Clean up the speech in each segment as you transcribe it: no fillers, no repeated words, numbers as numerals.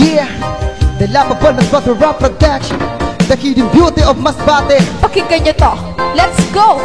Yeah, the Lapaban ng Butter Rap Production, the hidden beauty of Masbate. Pakinggan nyo to, let's go!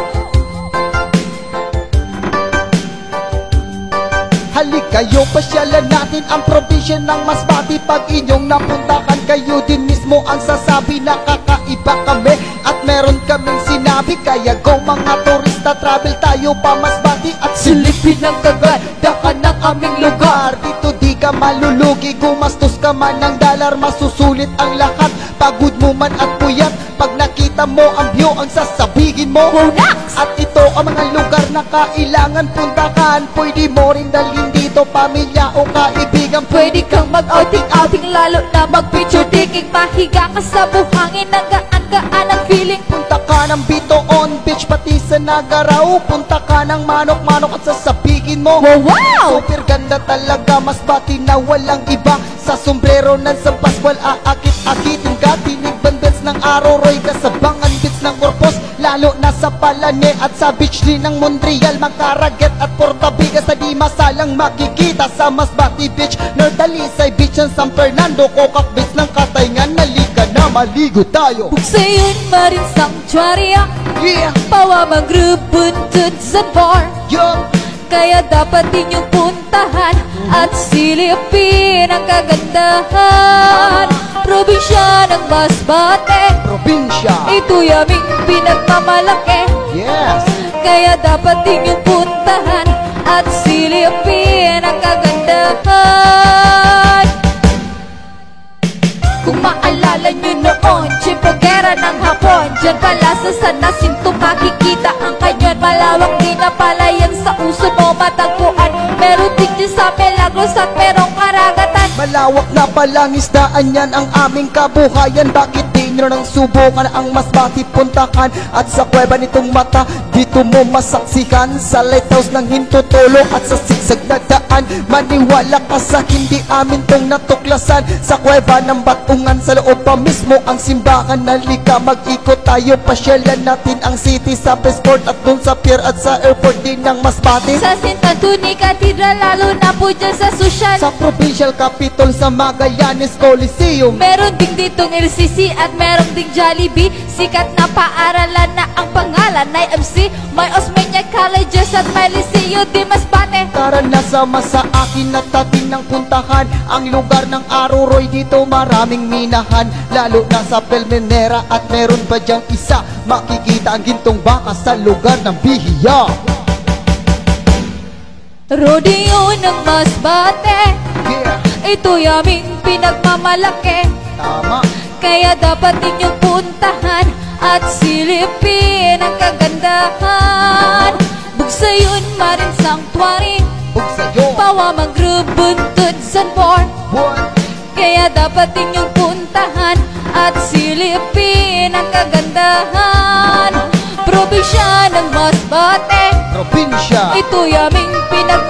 Halik kayo, pasyalan natin ang probinsya ng Masbate. Pag inyong napuntakan, kayo din mismo ang sasabi na kakaiba kami at meron kaming sinabi. Kaya go mga turista, travel tayo pa Masbate at silipin ang kagandahan ng aming lugar. Dito di ka malulugi, gumastos ka man ng dollar, masusulit ang lahat. Pagod mo man at puyat, pag nakita mo ang view, ang sasabihin mo, Wow, Nax! At ito ang mga lugar na kailangan puntahan. Pwede mo rin dalhin dito pamilya o kaibigan. Pwede kang mag-outing-outing, lalo na mag-picture taking. Mahiga ka sa buhangin, ang gaan-gaan ang feeling. Punta ka ng Bitoon Beach, pati sa Nagarao. Punta ka ng Manok-Manok at sasabihin mo, Wow! super ganda talaga Masbate na walang iba. Sa sombrero ng San Pascual, aakit-akitin ka. Tinig bandits ng Aroroy, kasabangan beats ng Corpus, lalo na sa Palane at sa beach din ng Montreal. Makaraget at Portabigas na di masalang makikita sa Masbate Beach. North Talisay Beach ng San Fernando, Cocac Beach ng Katayngan. Nalika na maligo tayo. Buksayon Marine Sanctuary, Yeah, Pawamang Group, Buntod, Zanbar. yo, Kaya dapat inyong puntahan at silipin ang kagandahan. Probinsya ng Masbate, probinsya. ito'y aming pinagmamalaki. Yes, Kaya dapat inyong puntahan at silipin ang kagandahan. Kung maalala nyo noon, Chipogera ng Hapon, dyan pala sa San Jacinto makikita ang kanyon. Malawak din na palayan sa uso mo matagpuan. Meron din dyan sa Milagros at merong karagatan. malawak na palang isdaan yan ang aming kabuhayan. Bakit di nyo nang subukan ang Masbate puntakan? At sa kuweba nitong mata, dito mo masaksihan. Sa lighthouse ng Hintutulo at sa sigsag na daan, maniwala ka sa hindi amin tong natuklasan. Sa kuweba ng Batungan, sa loob pa mismo ang simbahan. Nalika mag-ikot tayo, pasyalan natin ang city sa Presport at dun sa pier at sa airport din ng Masbate. Sa Sintantuni Cathedral, lalo na po dyan sa Social. Sa Provincial Capitol, sa Magallanes Coliseum. Meron ding ditong LCC at meron ding Jollibee. Sikat na paaralan na ang pangalan ay MC. May Osmeña Colleges at may Liceo di Masbate. Tara na sama sa akin at ating nang puntahan ang lugar ng Aroroy. Dito maraming minahan, lalo na sa Pelmenera. At meron pa dyang isa, makikita ang gintong baka sa lugar ng Bihiya. Rodeo ng Masbate, Yeah, ito'y aming pinagmamalaki. tama. Kaya dapat ninyong puntahan at silipin ang kagandahan. Bugsayon Marine Sanctuary, Huwag sa'yo, Pawamang Group, Buntod, Zanbar. buwan, Kaya dapat inyong puntahan at silipin ang kagandahan. Probinsya ng Masbate, probinsya. ito'y aming pinag